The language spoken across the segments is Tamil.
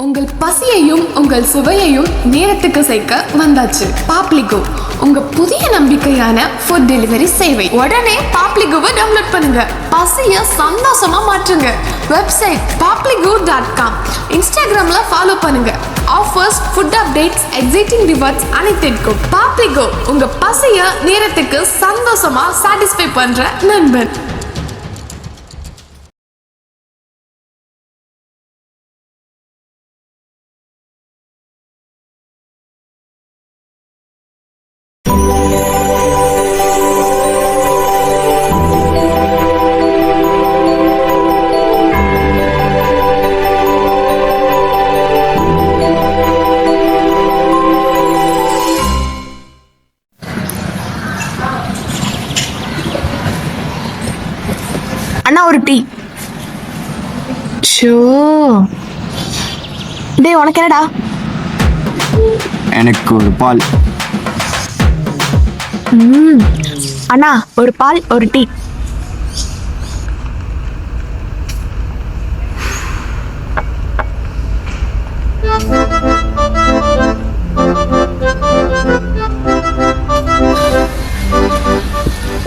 உங்கள் பசியையும் உங்கள் சுவையையும் நேரத்துக்கு சேர்க்க வந்தாச்சு பாப்ளிகோ, உங்க புதிய நம்பிக்கையான ஃபுட் டெலிவரி சேவை. உடனே பாப்ளிகோவை டவுன்லோட் பண்ணுங்க, பசிய சந்தோஷமா மாற்றுங்க. வெப்சைட் papligo.com, இன்ஸ்டாகிராம்ல ஃபாலோ பண்ணுங்க. Offers, food updates, exciting rewards அனைத்திற்கும் பாப்ளிகோ உங்க பசிய நேரத்துக்கு சந்தோஷமா சாட்டிஸ்ஃபை பண்ற நண்பன். அண்ணா ஒரு டீ. ஷோ டேய், உனக்கு என்னடா? எனக்கு ஒரு பால். அண்ணா ஒரு பால் ஒரு டீ.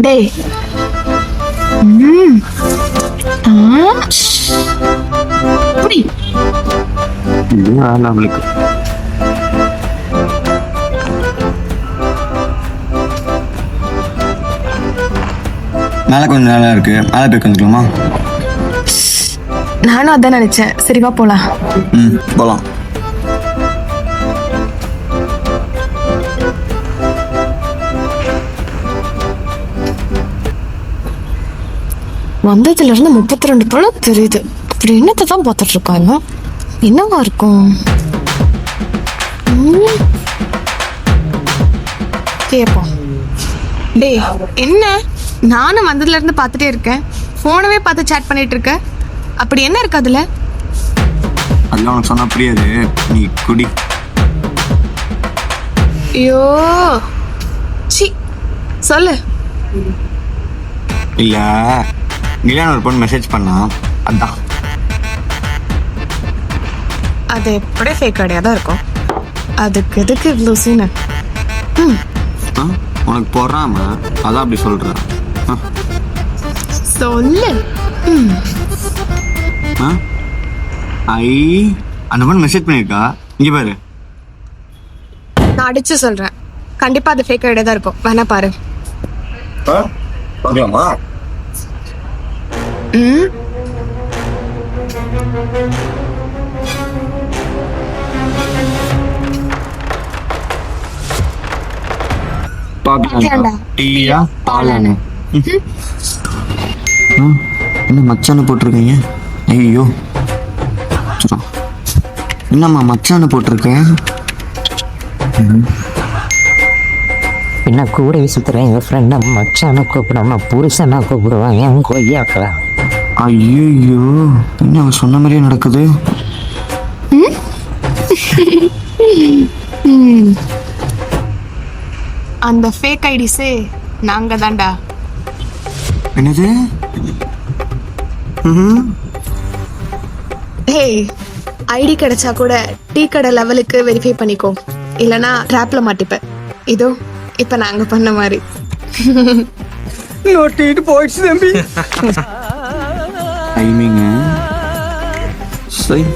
டேய் நம்மளுக்கு மேலே கொஞ்சம் நல்லா இருக்கு, மேலே போய் கொஞ்சமா. நானும் அதான் நினைச்சேன். சரிவா போலாம். போலாம். வந்ததுல இருந்து 32 பழம் தெரியுது. இப்படி என்னத்தை தான் பார்த்துட்டு இருக்காங்க? என்னவா இருக்கும்? கேப்போம். டேய் என்ன, நானும் வந்ததுல இருந்து பார்த்துட்டே இருக்கேன், போனவே பார்த்து சேட் பண்ணிட்டு இருக்க. அப்படி என்ன இருக்கு அதுல? அதெல்லாம் உனக்கு சொன்னா புரியாது, நீ குடி. ஐயோ சி, சொல்லு. இல்ல, நிலான ஒரு பொண்ணு மெசேஜ் பண்ணா, அதான். அது எப்படியே ஃபேக் ஐடியா தான் இருக்கும். அதுக்கு எதுக்கு இவ்வளோ சீனு? உனக்கு போடுறாம அதான் அப்படி சொல்றேன். சொல்லு. அந்த பொண்ணு மெசேஜ் பண்ணிருக்கா, இங்க பாரு. நான் அடிச்சு சொல்றேன், கண்டிப்பா அது ஃபேக் ஐடியா தான் இருக்கும். வேணா பாரு. டீயா பாலானு? என்ன மச்சான போட்டிருக்கீங்க? ஐயோ, என்னம்மா மச்சான போட்டிருக்க? என்ன கூடவே சுத்துறேன். எங்கள் ஃப்ரெண்டை மச்சான கூப்பிடாம புருஷனா கூப்பிடுவான் என் கொய்யாக்கா. ஐயோ, என்ன அவன் சொன்ன மாதிரியே நடக்குது. அந்த ஃபேக் ஐடிஸே நாங்க தான்டா. என்னது? ஹேய், ஐடி கிடைச்சா கூட டீ கடை லெவலுக்கு வெரிஃபை பண்ணிக்கோ, இல்லனா ட்ராப்ல மாட்டிப்ப. இதோ இப்ப நாங்க பண்ண மாதிரி. நோட்டிட்டு போயிடுச்சு தம்பி. டைமிங் சரி.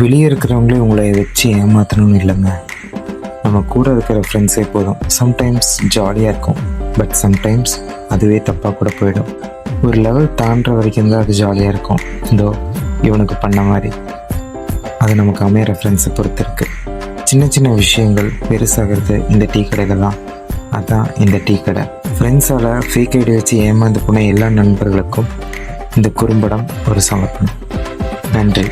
வெளியே இருக்கிறவங்களே உங்களை வச்சு ஏமாற்றணும்னு இல்லைங்க. நம்ம கூட இருக்கிற ஃப்ரெண்ட்ஸே போதும். சம்டைம்ஸ் ஜாலியாக இருக்கும், பட் சம்டைம்ஸ் அதுவே தப்பாக கூட போயிடும். ஒரு லெவல் தாண்டுற வரைக்கும் தான் அது ஜாலியாக இருக்கும். இதோ இவனுக்கு பண்ண மாதிரி. அது நமக்கு அமையிற ஃப்ரெண்ட்ஸை பொறுத்து இருக்குது. சின்ன சின்ன விஷயங்கள் பெருசாகிறது இந்த டீ கடையில் தான். அதுதான் இந்த டீ கடை. ஃப்ரெண்ட்ஸால் ஃபேக் ஐடி வச்சு ஏமாந்து போன எல்லா நண்பர்களுக்கும் இந்த குறும்படம் ஒரு சமர்ப்பணம். நன்றி.